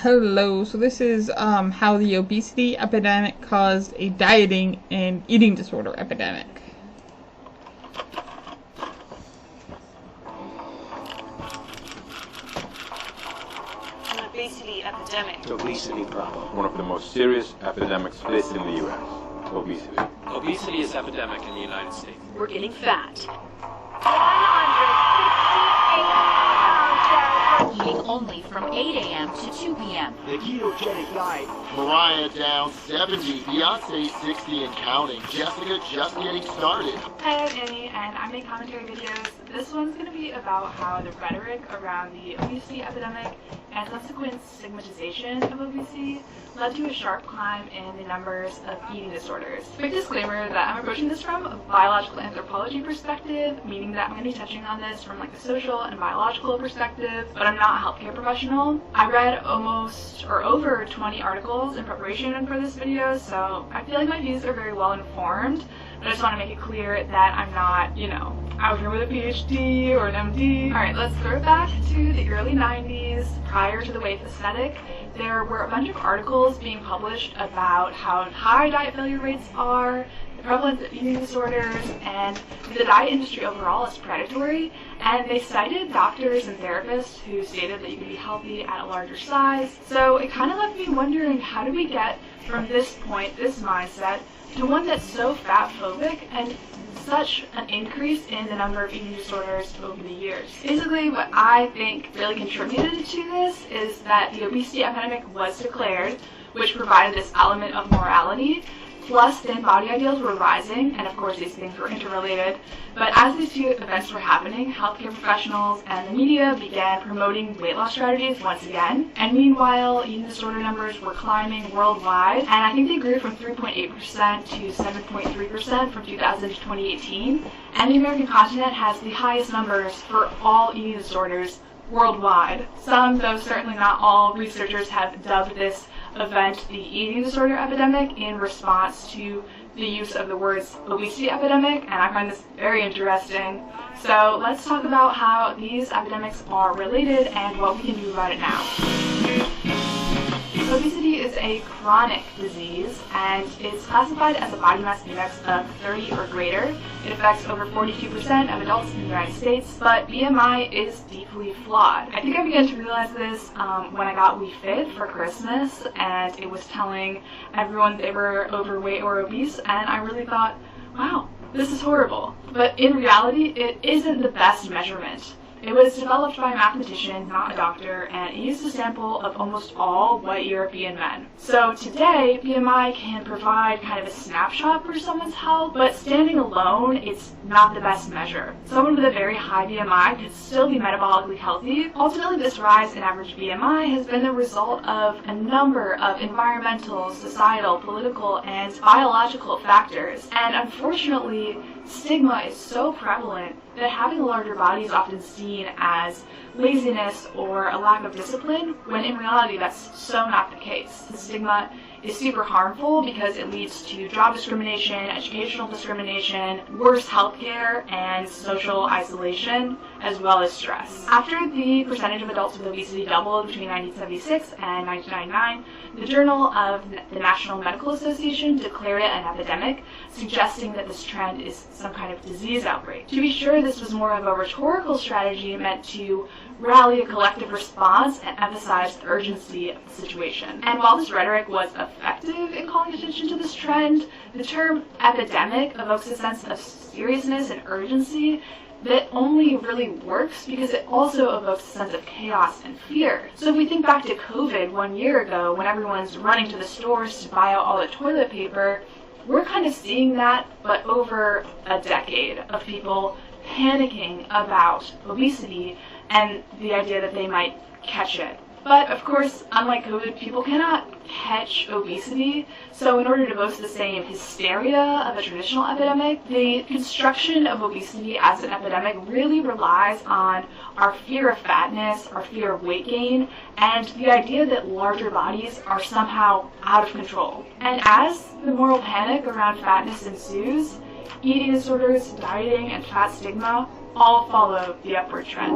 Hello, so this is how the obesity epidemic caused a dieting and eating disorder epidemic. An obesity epidemic. Obesity problem. One of the most serious epidemics faced in the U.S. Obesity. Obesity is epidemic in the United States. We're getting fat. 168 eating only from 8 a.m. to 2 p.m. The ketogenic diet. Mariah down 70, Beyonce 60 and counting, Jessica just getting started. Hi, I'm Annie, and I make commentary videos. This one's going to be about how the rhetoric around the obesity epidemic and subsequent stigmatization of obesity led to a sharp climb in the numbers of eating disorders. Quick disclaimer that I'm approaching this from a biological anthropology perspective, meaning that I'm going to be touching on this from like a social and biological perspective, but I'm not a healthcare professional. I read over 20 articles in preparation for this video, so I feel like my views are very well informed, but I just want to make it clear that I'm not, out here with a PhD or an MD. Alright, let's throw it back to the early 90s, prior to the wave aesthetic. There were a bunch of articles being published about how high diet failure rates are, the prevalence of eating disorders, and the diet industry overall is predatory, and they cited doctors and therapists who stated that you could be healthy at a larger size. So it kind of left me wondering, how do we get from this point, this mindset, to one that's so fat-phobic and such an increase in the number of eating disorders over the years. Basically, what I think really contributed to this is that the obesity epidemic was declared, which provided this element of morality, plus thin body ideals were rising, and of course these things were interrelated. But as these two events were happening, healthcare professionals and the media began promoting weight loss strategies once again. And meanwhile, eating disorder numbers were climbing worldwide, and I think they grew from 3.8% to 7.3% from 2000 to 2018. And the American continent has the highest numbers for all eating disorders worldwide. Some, though certainly not all, researchers have dubbed this event the eating disorder epidemic in response to the use of the words obesity epidemic, and I find this very interesting. So let's talk about how these epidemics are related and what we can do about it now. Obesity is a chronic disease, and it's classified as a body mass index of 30 or greater. It affects over 42% of adults in the United States, but BMI is deeply flawed. I think I began to realize this when I got We Fit for Christmas, and it was telling everyone they were overweight or obese, and I really thought, wow, this is horrible. But in reality, it isn't the best measurement. It was developed by a mathematician, not a doctor, and it used a sample of almost all white European men. So today, BMI can provide kind of a snapshot for someone's health, but standing alone, it's not the best measure. Someone with a very high BMI could still be metabolically healthy. Ultimately, this rise in average BMI has been the result of a number of environmental, societal, political, and biological factors. And unfortunately, stigma is so prevalent that having a larger body is often seen as laziness or a lack of discipline, when in reality that's so not the case. The stigma is super harmful because it leads to job discrimination, educational discrimination, worse healthcare, and social isolation, as well as stress. After the percentage of adults with obesity doubled between 1976 and 1999, the Journal of the National Medical Association declared it an epidemic, suggesting that this trend is some kind of disease outbreak. To be sure, this was more of a rhetorical strategy meant to rally a collective response and emphasize the urgency of the situation. And while this rhetoric was effective in calling attention to this trend, the term epidemic evokes a sense of seriousness and urgency that only really works because it also evokes a sense of chaos and fear. So if we think back to COVID 1 year ago, when everyone's running to the stores to buy out all the toilet paper, we're kind of seeing that, but over a decade of people panicking about obesity and the idea that they might catch it. But of course, unlike COVID, people cannot catch obesity, so in order to boast the same hysteria of a traditional epidemic, the construction of obesity as an epidemic really relies on our fear of fatness, our fear of weight gain, and the idea that larger bodies are somehow out of control. And as the moral panic around fatness ensues, eating disorders, dieting, and fat stigma all follow the upward trend.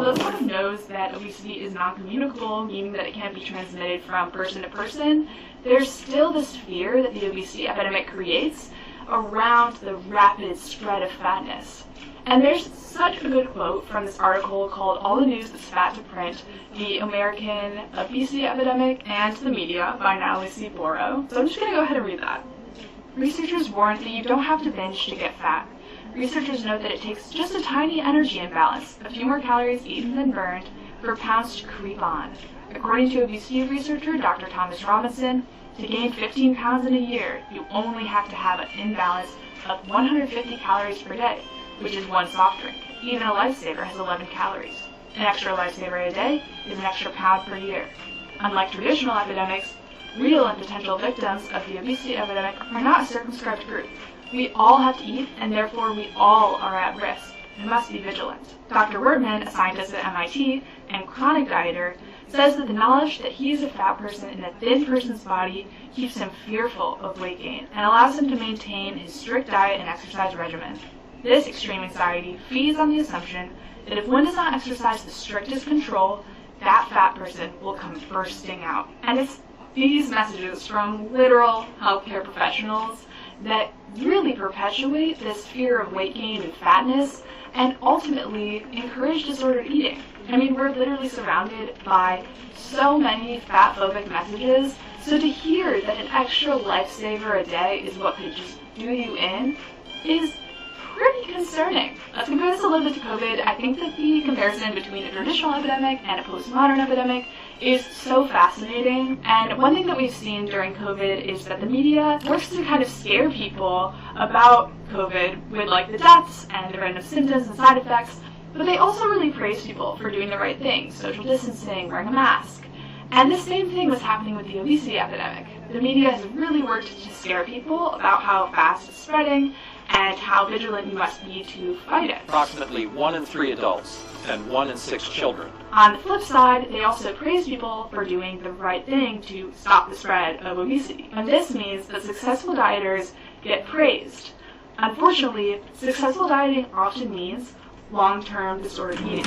Although someone knows that obesity is non-communicable, meaning that it can't be transmitted from person to person, there's still this fear that the obesity epidemic creates around the rapid spread of fatness. And there's such a good quote from this article called All the News That's Fat to Print, The American Obesity Epidemic and the Media by Natalie C. Boro. So I'm just going to go ahead and read that. Researchers warn that you don't have to binge to get fat. Researchers note that it takes just a tiny energy imbalance, a few more calories eaten than burned, for pounds to creep on. According to obesity researcher Dr. Thomas Robinson, to gain 15 pounds in a year, you only have to have an imbalance of 150 calories per day, which is one soft drink. Even a Lifesaver has 11 calories. An extra Lifesaver a day is an extra pound per year. Unlike traditional epidemics, real and potential victims of the obesity epidemic are not a circumscribed group. We all have to eat, and therefore we all are at risk. We must be vigilant. Dr. Wertman, a scientist at MIT and chronic dieter, says that the knowledge that he is a fat person in a thin person's body keeps him fearful of weight gain and allows him to maintain his strict diet and exercise regimen. This extreme anxiety feeds on the assumption that if one does not exercise the strictest control, that fat person will come bursting out. And it's these messages from literal healthcare professionals that really perpetuate this fear of weight gain and fatness and ultimately encourage disordered eating. I mean, we're literally surrounded by so many fat-phobic messages, so to hear that an extra Lifesaver a day is what could just do you in is pretty concerning. Let's compare this a little bit to COVID. I think that the comparison between a traditional epidemic and a postmodern epidemic is so fascinating. And one thing that we've seen during COVID is that the media works to kind of scare people about COVID with like the deaths and the random symptoms and side effects, but they also really praise people for doing the right thing, social distancing, wearing a mask. And the same thing was happening with the obesity epidemic. The media has really worked to scare people about how fast it's spreading and how vigilant you must be to fight it. Approximately 1 in 3 adults and 1 in 6 children. On the flip side, they also praise people for doing the right thing to stop the spread of obesity. And this means that successful dieters get praised. Unfortunately, successful dieting often means long-term disordered eating.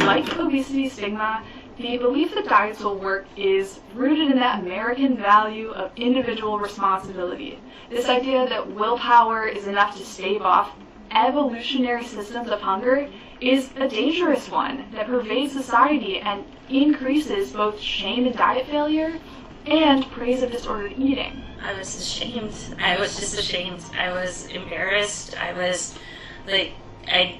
Like obesity stigma, the belief that diets will work is rooted in that American value of individual responsibility. This idea that willpower is enough to stave off evolutionary systems of hunger is a dangerous one that pervades society and increases both shame and diet failure and praise of disordered eating. I was ashamed. I was just ashamed. I was embarrassed. I was like, I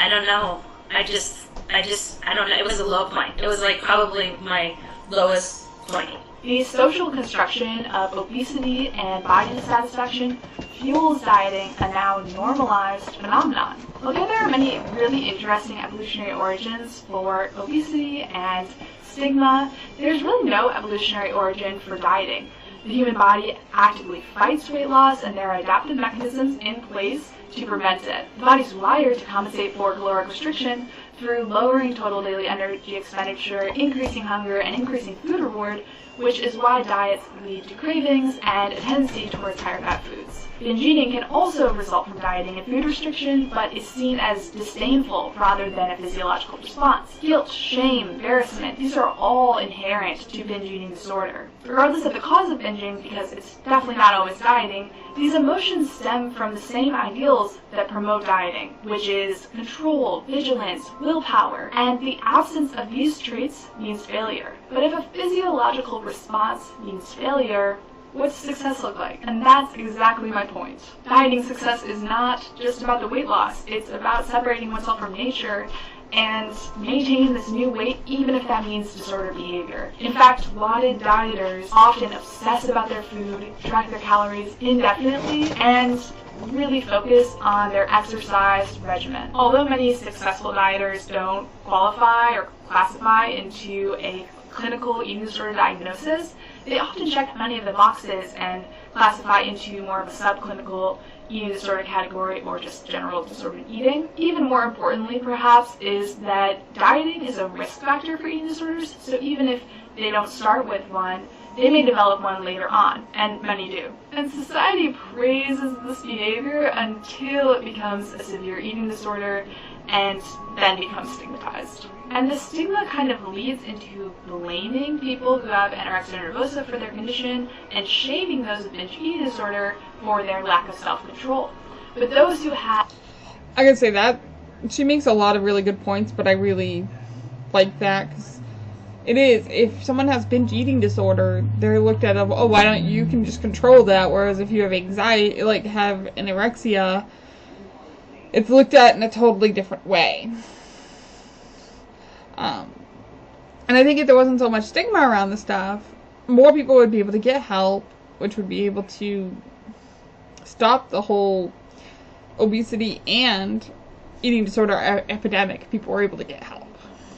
don't know. I don't know. It was a low point. It was like probably my lowest point. The social construction of obesity and body dissatisfaction fuels dieting, a now normalized phenomenon. Although there are many really interesting evolutionary origins for obesity and stigma, there's really no evolutionary origin for dieting. The human body actively fights weight loss, and there are adaptive mechanisms in place to prevent it. The body's wired to compensate for caloric restriction through lowering total daily energy expenditure, increasing hunger, and increasing food reward, which is why diets lead to cravings and a tendency towards higher fat foods. Binge eating can also result from dieting and food restriction, but is seen as disdainful rather than a physiological response. Guilt, shame, embarrassment, these are all inherent to binge eating disorder. Regardless of the cause of binging, because it's definitely not always dieting, these emotions stem from the same ideals that promote dieting, which is control, vigilance, willpower, and the absence of these traits means failure. But if a physiological response means failure, what's success look like? And that's exactly my point. Dieting success is not just about the weight loss, it's about separating oneself from nature and maintaining this new weight, even if that means disordered behavior. In fact, lauded dieters often obsess about their food, track their calories indefinitely, and really focus on their exercise regimen. Although many successful dieters don't qualify or classify into a clinical eating disorder diagnosis, they often check many of the boxes and classify into more of a subclinical eating disorder category or just general disordered eating. Even more importantly, perhaps, is that dieting is a risk factor for eating disorders, so even if they don't start with one, they may develop one later on, and many do. And society praises this behavior until it becomes a severe eating disorder, and then become stigmatized. And the stigma kind of leads into blaming people who have anorexia nervosa for their condition and shaming those with binge eating disorder for their lack of self-control. But those who have... I can say that. She makes a lot of really good points, but I really like that, because it is, if someone has binge eating disorder, they're looked at of, oh, why don't you can just control that, whereas if you have anxiety, like have anorexia, it's looked at in a totally different way. And I think if there wasn't so much stigma around the stuff, more people would be able to get help, which would be able to stop the whole obesity and eating disorder epidemic. People were able to get help.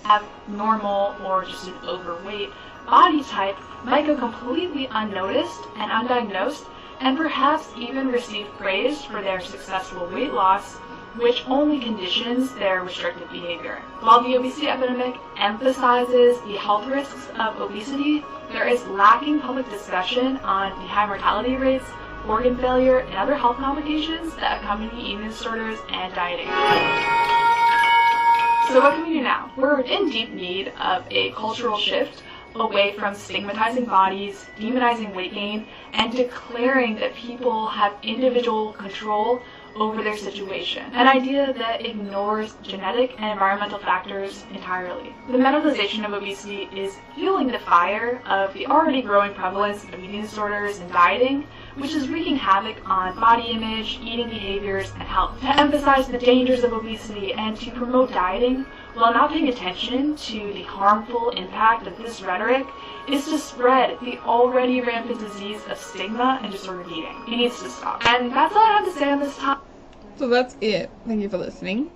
Have normal or just an overweight body type might go completely unnoticed and undiagnosed, and perhaps even receive praise for their successful weight loss, which only conditions their restrictive behavior. While the obesity epidemic emphasizes the health risks of obesity, there is lacking public discussion on the high mortality rates, organ failure, and other health complications that accompany eating disorders and dieting. So what can we do now? We're in deep need of a cultural shift away from stigmatizing bodies, demonizing weight gain, and declaring that people have individual control over their situation, an idea that ignores genetic and environmental factors entirely. The medicalization of obesity is fueling the fire of the already growing prevalence of eating disorders and dieting, which is wreaking havoc on body image, eating behaviors, and health. To emphasize the dangers of obesity and to promote dieting while not paying attention to the harmful impact of this rhetoric is to spread the already rampant disease of stigma and disordered eating. It needs to stop. And that's all I have to say on this topic. So that's it. Thank you for listening.